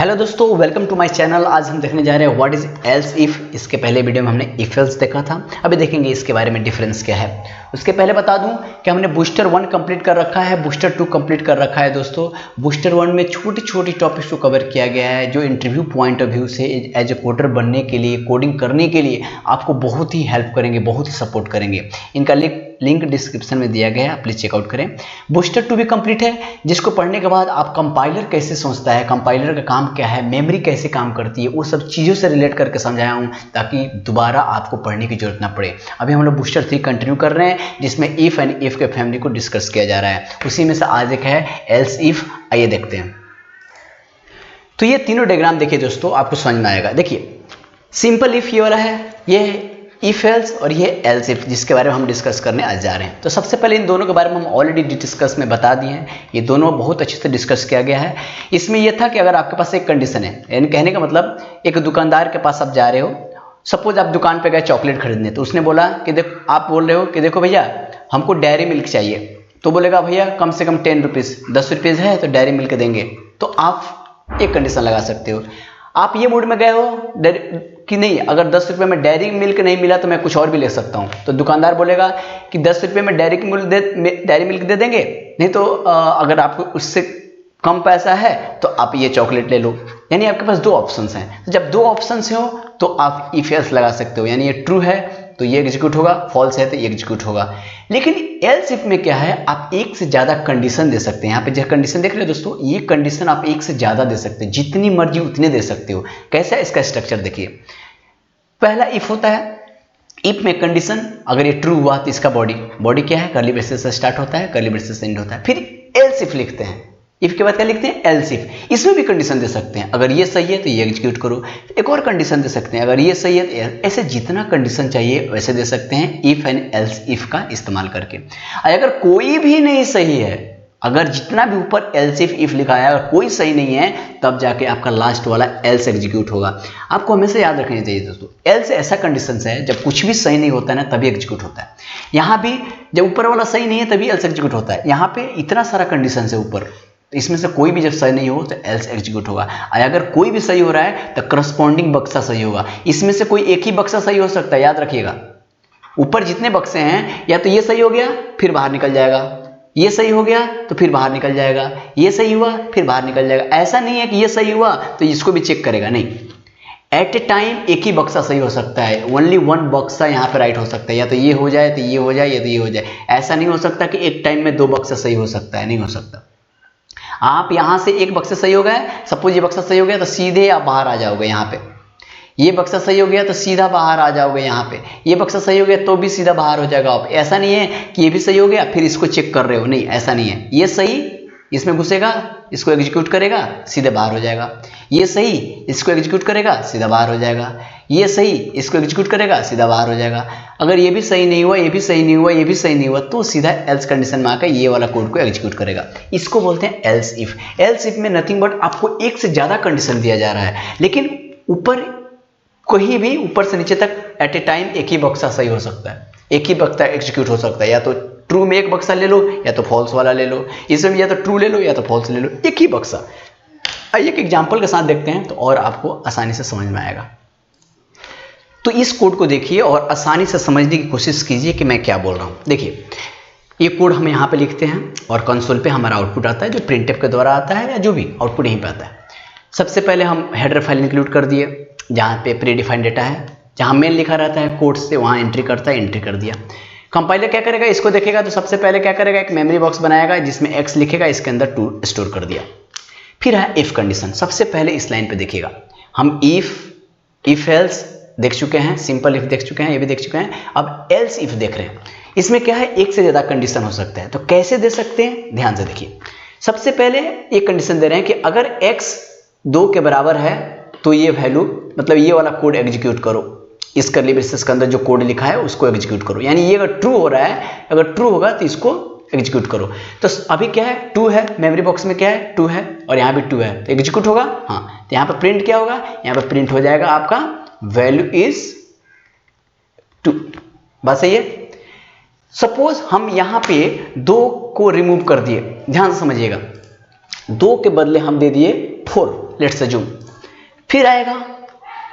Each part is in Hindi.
हेलो दोस्तों, वेलकम टू माय चैनल। आज हम देखने जा रहे हैं व्हाट इज एल्स इफ। इसके पहले वीडियो में हमने इफ एल्स देखा था, अभी देखेंगे इसके बारे में डिफरेंस क्या है। उसके पहले बता दूं कि हमने बूस्टर 1 कंप्लीट कर रखा है, बूस्टर 2 कंप्लीट कर रखा है। दोस्तों बूस्टर 1 में छोटी छोटी टॉपिक्स को कवर किया गया है जो इंटरव्यू पॉइंट ऑफ व्यू से एज ए कोडर बनने के लिए, कोडिंग करने के लिए आपको बहुत ही हेल्प करेंगे, बहुत ही सपोर्ट करेंगे। इनका लिंक डिस्क्रिप्शन में दिया गया है, प्लीज चेकआउट करें। बूस्टर 2 भी कंप्लीट है, जिसको पढ़ने के बाद आप कंपाइलर कैसे सोचता है, कंपाइलर का काम क्या है, मेमोरी कैसे काम करती है, वो सब चीज़ों से रिलेट करके समझाया हूँ ताकि दोबारा आपको पढ़ने की जरूरत ना पड़े। अभी हम लोग बूस्टर 3 कंटिन्यू कर रहे हैं, जिसमें इफ एंड इफ के फैमिली को डिस्कस किया जा रहा है। उसी में से आज एक है एल्स इफ। आइए देखते हैं। तो ये तीनों डायग्राम देखिए दोस्तों, आपको समझ में आएगा। देखिए सिंपल इफ ये वाला है, ये है इफ एल्स, और ये एल्स इफ, जिसके बारे में हम डिस्कस करने आज जा रहे हैं। तो सबसे पहले इन दोनों के बारे में हम ऑलरेडी डिस्कस में बता दिए हैं, ये दोनों बहुत अच्छे से डिस्कस किया गया है। इसमें यह था कि अगर आपके पास एक कंडीशन है, यानी कहने का मतलब एक दुकानदार के पास आप जा रहे हो, सपोज आप दुकान पे गए चॉकलेट खरीदने, तो उसने बोला कि देखो, आप बोल रहे हो कि देखो भैया हमको डेयरी मिल्क चाहिए, तो बोलेगा भैया कम से कम 10 रुपीज़, 10 रुपीज़ है तो डेयरी मिल्क देंगे। तो आप एक कंडीशन लगा सकते हो। आप ये मूड में गए हो कि नहीं, अगर 10 रुपये में डेयरी मिल्क नहीं मिला तो मैं कुछ और भी ले सकता हूँ, तो दुकानदार बोलेगा कि 10 रुपये में डेयरी मिल्क दे देंगे, नहीं तो अगर आपको उससे कम पैसा है तो आप ये चॉकलेट ले लो। यानी आपके पास दो ऑप्शंस हैं। तो जब दो ऑप्शंस हो तो आप इफ एल्स लगा सकते हो, यानी ये ट्रू है तो ये एग्जीक्यूट होगा, फॉल्स है तो ये एग्जीक्यूट होगा। लेकिन एल्स इफ में क्या है, आप एक से ज्यादा कंडीशन दे सकते हैं। यहाँ पे जो कंडीशन देख रहे हो दोस्तों, ये कंडीशन आप एक से ज्यादा दे सकते हैं, जितनी मर्जी उतने दे सकते हो। कैसा है इसका स्ट्रक्चर देखिए। पहला इफ होता है, इफ में कंडीशन अगर ये ट्रू हुआ तो इसका बॉडी क्या है, कर्ली ब्रेसेस से स्टार्ट होता है, कर्ली ब्रेसेस से एंड होता है। फिर एल्स इफ लिखते हैं, इफ के बाद क्या लिखते हैं, एल्स इफ। इसमें भी कंडीशन दे सकते हैं, अगर ये सही है तो ये एग्जीक्यूट करो। एक और कंडीशन दे सकते हैं, अगर ये सही है तो ऐसे जितना कंडीशन चाहिए वैसे दे सकते हैं, इफ एंड एल्स इफ का इस्तेमाल करके। अगर कोई भी नहीं सही है, अगर जितना भी ऊपर एल्स इफ लिखा है अगर कोई सही नहीं है, तब जाके आपका लास्ट वाला एल्स एग्जीक्यूट होगा। आपको हमेशा याद रखना चाहिए दोस्तों, एल्स ऐसा कंडीशन है जब कुछ भी सही नहीं होता है ना तभी एग्जीक्यूट होता है। यहाँ भी जब ऊपर वाला सही नहीं है तभी एल्स एग्जीक्यूट होता है। यहाँ पे इतना सारा कंडीशन है ऊपर, इसमें से कोई भी जब सही नहीं हो तो एल्स एग्जीक्यूट होगा। अगर कोई भी सही हो रहा है तो करस्पॉन्डिंग बक्सा सही होगा। इसमें से कोई एक ही बक्सा सही हो सकता है, याद रखिएगा। ऊपर जितने बक्से हैं, या तो ये सही हो गया फिर बाहर निकल जाएगा, ये सही हो गया तो फिर बाहर निकल जाएगा, ये सही हुआ फिर बाहर निकल जाएगा। ऐसा नहीं है कि ये सही हुआ तो इसको भी चेक करेगा, नहीं। एट ए टाइम एक ही बक्सा सही हो सकता है, ओनली वन बक्सा यहाँ पे राइट हो सकता है। या तो ये हो जाए तो ये हो जाए, या तो ये हो जाए। ऐसा नहीं हो सकता कि एक टाइम में दो बक्सा सही हो सकता है, नहीं हो सकता। आप यहां से एक बक्सा सही हो गया, सपोज ये बक्सा सही हो गया तो सीधे आप बाहर आ जाओगे। यहाँ पे ये बक्सा सही हो गया तो सीधा बाहर आ जाओगे। यहाँ पे ये बक्सा सही हो गया तो भी सीधा बाहर हो जाएगा आप। ऐसा नहीं है कि ये भी सही हो गया फिर इसको चेक कर रहे हो, नहीं, ऐसा नहीं है। ये सही इसमें घुसेगा, इसको एग्जीक्यूट करेगा, सीधे बाहर हो जाएगा। ये सही इसको एग्जीक्यूट करेगा, सीधा बाहर हो जाएगा। ये सही इसको एग्जीक्यूट करेगा, सीधा बाहर हो जाएगा। अगर ये भी सही नहीं हुआ, ये भी सही नहीं हुआ, ये भी सही नहीं हुआ, तो सीधा एल्स कंडीशन में आकर ये वाला कोड को एग्जीक्यूट करेगा। इसको बोलते हैं एल्स इफ। एल्स इफ में नथिंग बट आपको एक से ज्यादा कंडीशन दिया जा रहा है, लेकिन ऊपर कोई भी ऊपर से नीचे तक एट ए टाइम एक ही बक्सा सही हो सकता है, एक ही बक्सा एग्जीक्यूट हो सकता है। या तो ट्रू में एक बक्सा ले लो या तो फॉल्स वाला ले लो, इसमें या तो ट्रू ले लो या तो फॉल्स ले लो, एक ही बक्सा। आइए एक एग्जांपल के साथ देखते हैं तो और आपको आसानी से समझ में आएगा। तो इस कोड को देखिए और आसानी से समझने की कोशिश कीजिए कि मैं क्या बोल रहा हूं। देखिए ये कोड हम यहाँ पे लिखते हैं और कंसोल पे हमारा आउटपुट आता है, जो प्रिंटफ के द्वारा आता है या जो भी आउटपुट यहीं पे आता है। सबसे पहले हम हेडर फाइल इंक्लूड कर दिए, जहाँ पे प्री डिफाइंड डेटा है, जहाँ मेन लिखा रहता है कोड से वहाँ एंट्री करता है, एंट्री कर दिया। कंपाइलर क्या करेगा, इसको देखेगा तो सबसे पहले क्या करेगा, एक मेमोरी बॉक्स बनाएगा जिसमें x लिखेगा, इसके अंदर 2 स्टोर कर दिया। फिर है इफ कंडीशन। सबसे पहले इस लाइन पे देखिएगा, हम इफ एल्स देख चुके हैं, सिंपल इफ देख चुके हैं, ये भी देख चुके हैं। अब एल्स इफ देख रहे हैं। इसमें क्या है, एक से ज्यादा कंडीशन हो सकता है। तो कैसे दे सकते हैं, ध्यान से देखिए। सबसे पहले एक कंडीशन दे रहे हैं कि अगर x 2 के बराबर है तो ये वैल्यू, मतलब ये वाला कोड एग्जीक्यूट करो, इस कर्ली ब्रेसेस के अंदर जो कोड लिखा है उसको एग्जीक्यूट करो। यानी ये अगर ट्रू हो रहा है, अगर ट्रू होगा तो इसको एग्जीक्यूट करो। तो अभी क्या है, 2 है, मेमोरी बॉक्स में क्या है, 2 है, और यहाँ भी 2 है, तो एग्जीक्यूट होगा। हाँ, तो यहाँ पर प्रिंट क्या होगा, यहाँ पर प्रिंट हो जाएगा आपका वैल्यू इज 2। बात सही है। सपोज हम यहाँ पे 2 को रिमूव कर दिए, ध्यान से समझिएगा। 2 के बदले हम दे दिए 4, लेट्स अज्यूम, फिर आएगा,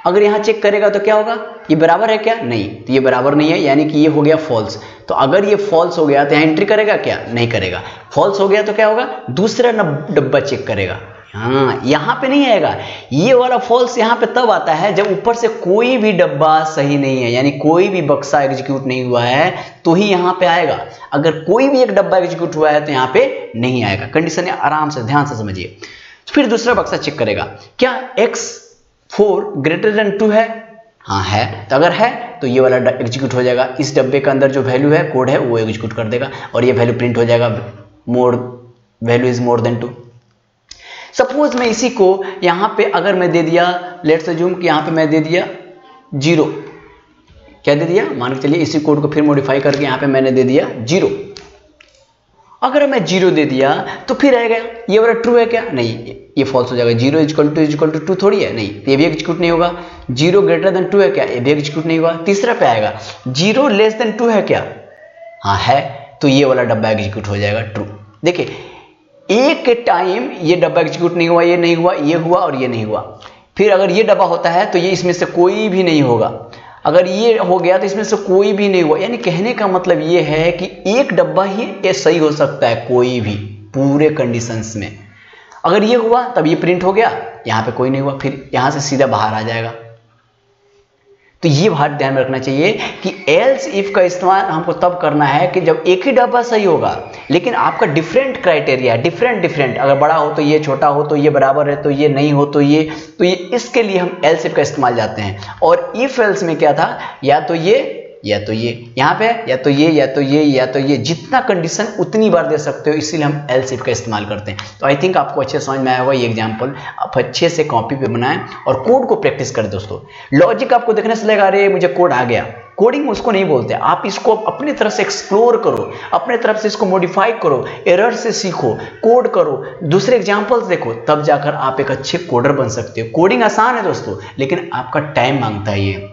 अगर यहाँ चेक करेगा तो क्या होगा, ये बराबर है क्या, नहीं, तो ये बराबर नहीं है, यानी कि ये हो गया फॉल्स। तो अगर ये फॉल्स हो गया तो यहाँ एंट्री करेगा क्या, नहीं करेगा। फॉल्स हो गया तो क्या होगा, दूसरा डब्बा चेक करेगा, हाँ यहाँ पे नहीं आएगा। ये वाला फॉल्स यहाँ पे तब आता है जब ऊपर से कोई भी डब्बा सही नहीं है, यानी कोई भी बक्सा एग्जीक्यूट नहीं हुआ है तो ही यहाँ पे आएगा। अगर कोई भी एक डब्बा एग्जीक्यूट हुआ है तो यहाँ पे नहीं आएगा। कंडीशन है, आराम से ध्यान से समझिए। फिर दूसरा बक्सा चेक करेगा, क्या x4 ग्रेटर देन 2 है, हाँ है, तो अगर है तो ये वाला एग्जीक्यूट हो जाएगा। इस डब्बे के अंदर जो वैल्यू है, कोड है, वो एग्जीक्यूट कर देगा और ये वैल्यू प्रिंट हो जाएगा, value is more than 2। Suppose मैं इसी को यहां पे अगर मैं दे दिया, लेट्स अज्यूम कि यहां पे मैं दे दिया 0, क्या दे दिया, मान के चलिए इसी कोड को फिर मॉडिफाई करके यहां पे मैंने दे दिया 0। अगर मैं 0 दे दिया तो फिर आएगा, ये वाला ट्रू है क्या, नहीं, ये फॉल्स हो जाएगा। 0 इक्वल टू 2 थोड़ी है, नहीं, ये भी एग्जीक्यूट नहीं होगा। 0 ग्रेटर देन 2 है क्या, ये भी एग्जीक्यूट नहीं होगा। तीसरा पे आएगा, 0 लेस देन 2 है क्या, हाँ है, तो ये वाला डब्बा एग्जीक्यूट हो जाएगा, ट्रू। देखिए एक के टाइम ये डब्बा एग्जीक्यूट नहीं हुआ, ये नहीं हुआ, ये हुआ और ये नहीं हुआ। फिर अगर ये डब्बा होता है तो ये इसमें से कोई भी नहीं होगा। अगर ये हो गया तो इसमें से कोई भी नहीं हुआ। यानी कहने का मतलब ये है कि एक डब्बा ही ये सही हो सकता है, कोई भी, पूरे कंडीशंस में। अगर ये हुआ तब ये प्रिंट हो गया, यहाँ पे कोई नहीं हुआ, फिर यहाँ से सीधा बाहर आ जाएगा। तो ये बात ध्यान में रखना चाहिए कि एल्स इफ का इस्तेमाल हमको तब करना है कि जब एक ही डब्बा सही होगा, लेकिन आपका डिफरेंट क्राइटेरिया, डिफरेंट, अगर बड़ा हो तो ये, छोटा हो तो ये, बराबर है तो ये, नहीं हो तो ये, इसके लिए हम एल्स इफ का इस्तेमाल जाते हैं। और इफ एल्स में क्या था, या तो ये या तो ये, यहाँ पे या तो ये या तो ये या तो ये, जितना कंडीशन उतनी बार दे सकते हो, इसीलिए हम एल्स इफ का इस्तेमाल करते हैं। तो आई थिंक आपको अच्छे समझ में आया होगा ये एग्जांपल। आप अच्छे से कॉपी पे बनाएं और कोड को प्रैक्टिस करें दोस्तों। लॉजिक आपको देखने से लगा, अरे मुझे कोड आ गया, कोडिंग उसको नहीं बोलते। आप इसको अपनी तरफ से एक्सप्लोर करो, अपने तरफ से इसको मॉडिफाई करो, एरर से सीखो, कोड करो, दूसरे एग्जांपल्स देखो, तब जाकर आप एक अच्छे कोडर बन सकते हो। कोडिंग आसान है दोस्तों, लेकिन आपका टाइम मांगता है, ये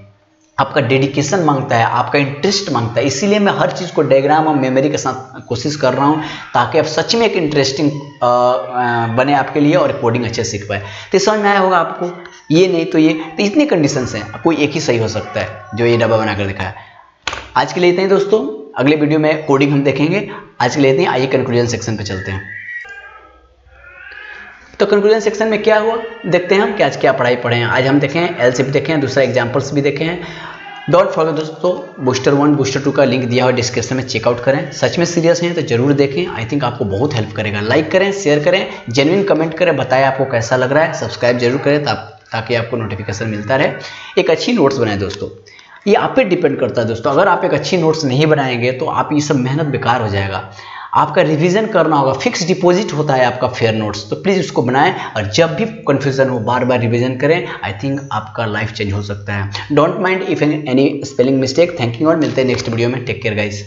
आपका डेडिकेशन मांगता है, आपका इंटरेस्ट मांगता है। इसीलिए मैं हर चीज़ को डायग्राम और मेमोरी के साथ कोशिश कर रहा हूँ, ताकि आप सच में एक इंटरेस्टिंग बने आपके लिए और कोडिंग अच्छे सीख पाए। तो समझ में आया होगा आपको, ये नहीं तो ये, तो इतनी कंडीशंस हैं, कोई एक ही सही हो सकता है जो ये डब्बा बनाकर दिखाया। आज के लिए इतना ही दोस्तों, अगले वीडियो में कोडिंग हम देखेंगे। आज के लिए इतनी, आइए कंक्लूजन सेक्शन पे चलते हैं। तो कंक्लूजन सेक्शन में क्या हुआ देखते हैं हम कि आज क्या पढ़ाई पढ़े हैं। आज हम देखें एल्स इफ देखें, दूसरा एग्जांपल्स भी देखें हैं। डोंट फॉरगेट दोस्तों, बूस्टर 1 बूस्टर 2 का लिंक दिया हुआ डिस्क्रिप्शन में चेकआउट करें। सच में सीरियस हैं तो जरूर देखें, आई थिंक आपको बहुत हेल्प करेगा। लाइक करें, शेयर करें, जेन्युइन कमेंट करें, बताएं आपको कैसा लग रहा है। सब्सक्राइब जरूर करें ताकि आपको नोटिफिकेशन मिलता रहे। एक अच्छी नोट्स बनाएं दोस्तों, ये आप पे डिपेंड करता है दोस्तों। अगर आप एक अच्छी नोट्स नहीं बनाएंगे तो आप ये सब मेहनत बेकार हो जाएगा। आपका रिवीजन करना होगा, फिक्स डिपॉजिट होता है आपका फेयर नोट्स, तो प्लीज़ उसको बनाएं और जब भी कन्फ्यूजन हो बार बार रिवीजन करें। आई थिंक आपका लाइफ चेंज हो सकता है। Don't mind if any spelling mistake. Thank you और मिलते हैं नेक्स्ट वीडियो में। Take care guys.